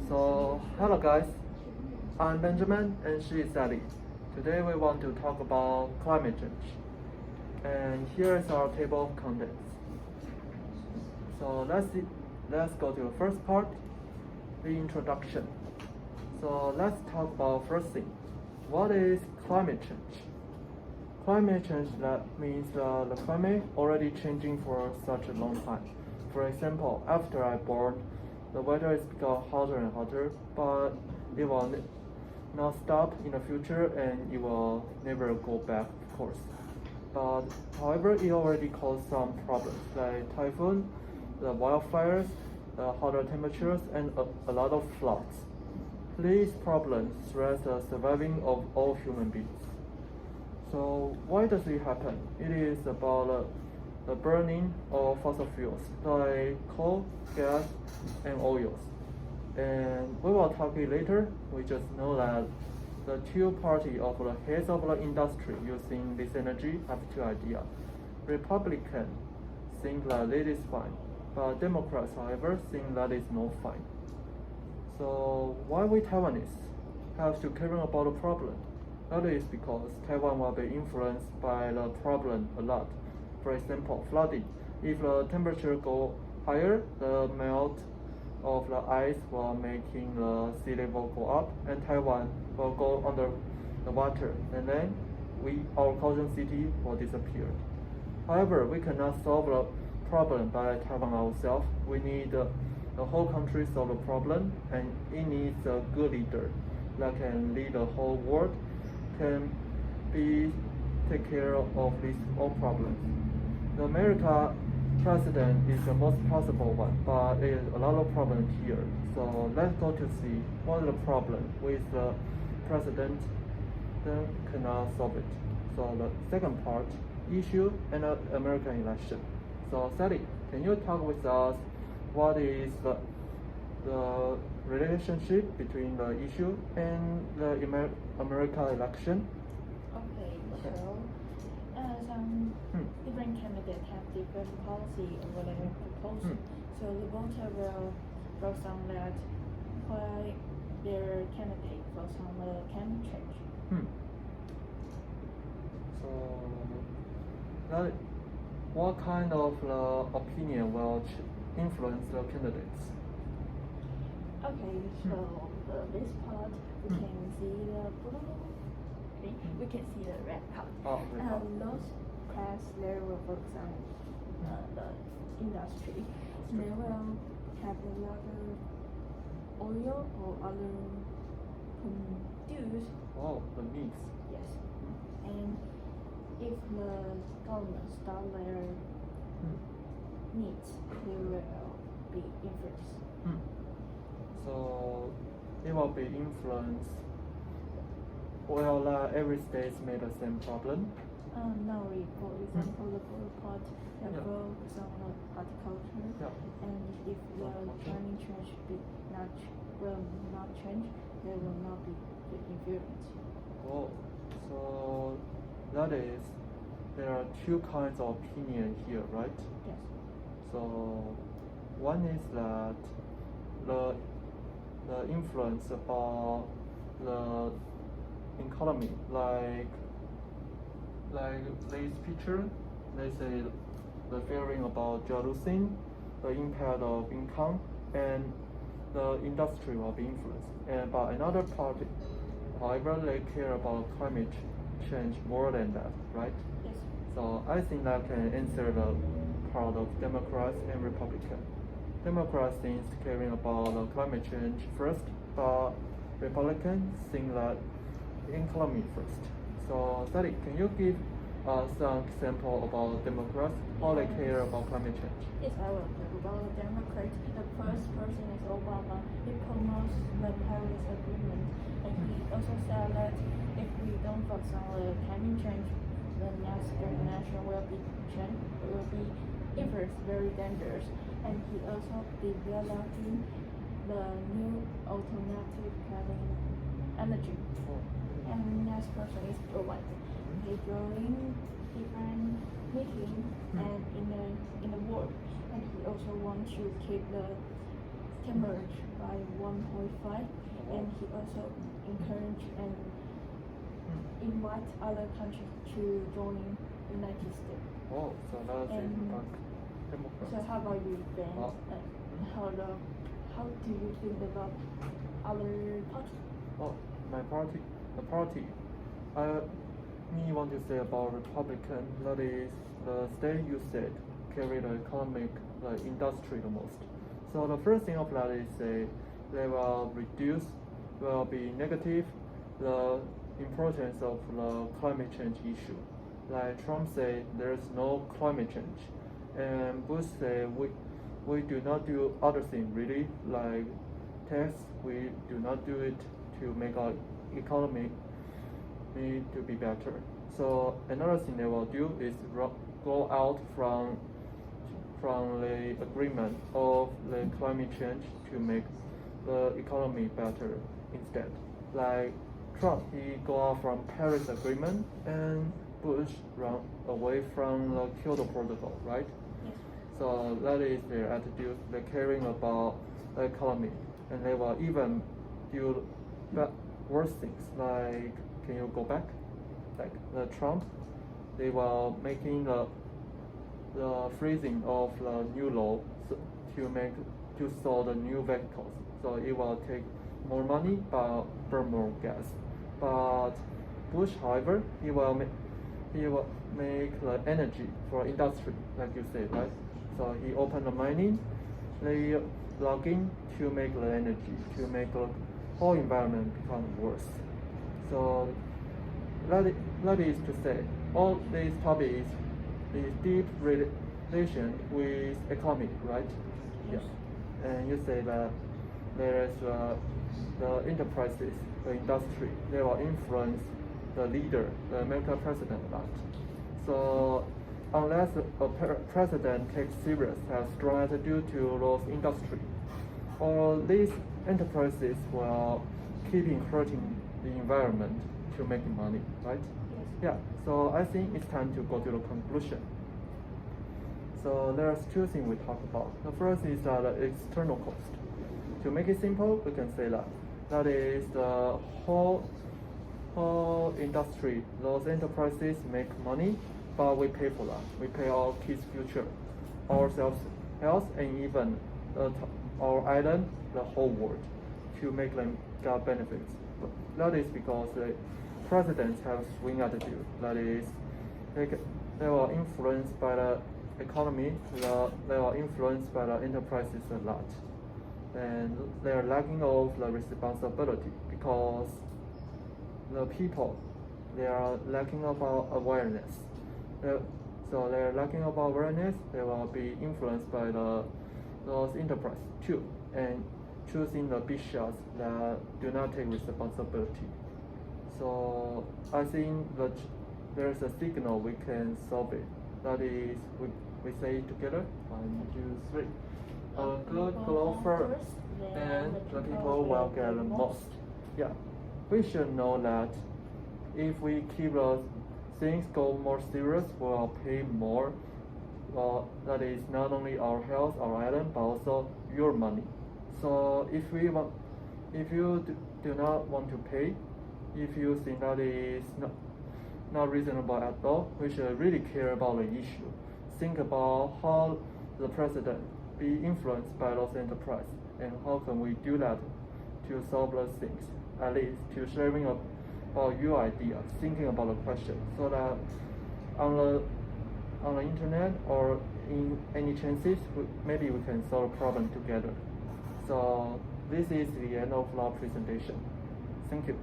Hello guys, I'm Benjamin and she is Sally. Today we want to talk about climate change. And here is our table of contents. Let's go to the first part, the introduction. Let's talk about first thing. What is climate change? Climate change, that means the climate already changing for such a long time. For example, after I born, the weather is become hotter and hotter, but it will not stop in the future and it will never go back, of course. But however, it already caused some problems like typhoon, the wildfires, the hotter temperatures, and a lot of floods. These problems threaten the surviving of all human beings. So why does it happen? It is about the burning of fossil fuels like coal, gas, and oils. And we will talk it later. We just know that the two parties of the heads of the industry using this energy have two ideas. Republicans think that it is fine, but Democrats, however, think that it's not fine. So why we Taiwanese have to care about the problem? That is because Taiwan will be influenced by the problem a lot. For example, flooding. If the temperature go higher, the melt of the ice will making the sea level go up, and Taiwan will go under the water, and then our Kaohsiung city will disappear. However, we cannot solve the problem by Taiwan ourselves. We need the whole country solve the problem, and it needs a good leader that can lead the whole world, can take care of these all problems. The America president is the most possible one, but there is a lot of problems here. So let's go to see what is the problem with the president, then cannot solve it. So the second part, issue and American election. So Sally, can you talk with us what is the relationship between the issue and the American election? Okay. So some different candidates have different policy or their proposal. So the voter will focus on that why their candidate focus on the climate change. So that, what kind of opinion will influence the candidates? Okay, so this part we can see the blue. We can see the red part. Those class they will focus on the industry. They will have a lot of oil or other produce. Oh, the mix. Yes. And if the government stop their needs, they will be influenced. So it will be influenced. Well, every state made the same problem. No, for example, the blue part they focus on the horticulture, and if the climate change will not change, they will not be influenced. Oh, so that is, there are two kinds of opinion here, right? Yes. So one is that the influence about the economy, like this picture, they say the fearing about jealousy, the impact of income, and the industry will be influenced. And by another party, however, they care about climate change more than that, right? Yes. So I think that can answer the part of Democrats and Republicans. Democrats think caring about the climate change first, but Republicans think that economy first. So Sally, can you give some example about Democrats, how they care about climate change? Yes, I will talk about the Democrats. The first person is Obama. He promotes the Paris Agreement, and he also said that if we don't focus on the climate change, the next generation will be influenced very dangerous. And he also developing the new alternative clean energy. And next person is Joe Biden. He joined different meetings and in the world, and he also wants to keep the temperate by 1.5, and he also encourage and invite other countries to join United States. Oh, so that's And impact Democrats. So how about you, Ben? How do you think about other parties? Oh, my party, the party. Me want to say about Republican. That is the state you said carry the economic, the industry the most. So the first thing of that is they will reduce, will be negative, the importance of the climate change issue. Like Trump said, there's no climate change, and Bush said we do not do other things really, like tax. We do not do it to make our economy need to be better. So another thing they will do is go out from the agreement of the climate change to make the economy better instead. Like Trump, he go out from Paris Agreement, and Bush run away from the Kyoto Protocol, right? Yes. So that is their attitude. They're caring about the economy, and they will even do worse things. Like, can you go back? Like the Trump, they were making the freezing of the new law to sell the new vehicles. So it will take more money but burn more gas. But Bush, however, he will make the energy for industry, like you said, right? So he opened the mining, they logging to make the energy, to make the whole environment become worse. So that is to say, all these topics is deep relation with economy, right? Yes. Yeah. And you say that there is the enterprises, the industry, they will influence the leader, the American president a lot. So unless a president takes serious, has strong attitude to those industry, all these enterprises will keep hurting the environment to make money, right? Yes. Yeah, so I think it's time to go to the conclusion. So there's two things we talk about. The first is the external cost. To make it simple, we can say that is the whole industry. Those enterprises make money, but we pay for that. We pay our kids' future, ourselves health, and even our island, the whole world, to make them get benefits. But that is because the presidents have swing attitude. That is, they are influenced by the economy. They are influenced by the enterprises a lot, and they are lacking of the responsibility because the people, they are lacking about awareness. So they are lacking about awareness. They will be influenced by those enterprises too, and choosing the big shots that do not take responsibility. So I think that there's a signal we can solve it. That is, we say it together. 1, 2, 3. A good go first, and the people will get the most. Yeah, we should know that if we keep those things go more serious, we'll pay more. Well, that is not only our health, our island, but also your money. So if you do not want to pay, if you think that is not reasonable at all, we should really care about the issue. Think about how the president be influenced by those enterprises, and how can we do that to solve those things, at least to sharing about your idea, thinking about the question, so that on the internet or in any chances, maybe we can solve a problem together. So this is the end of our presentation. Thank you.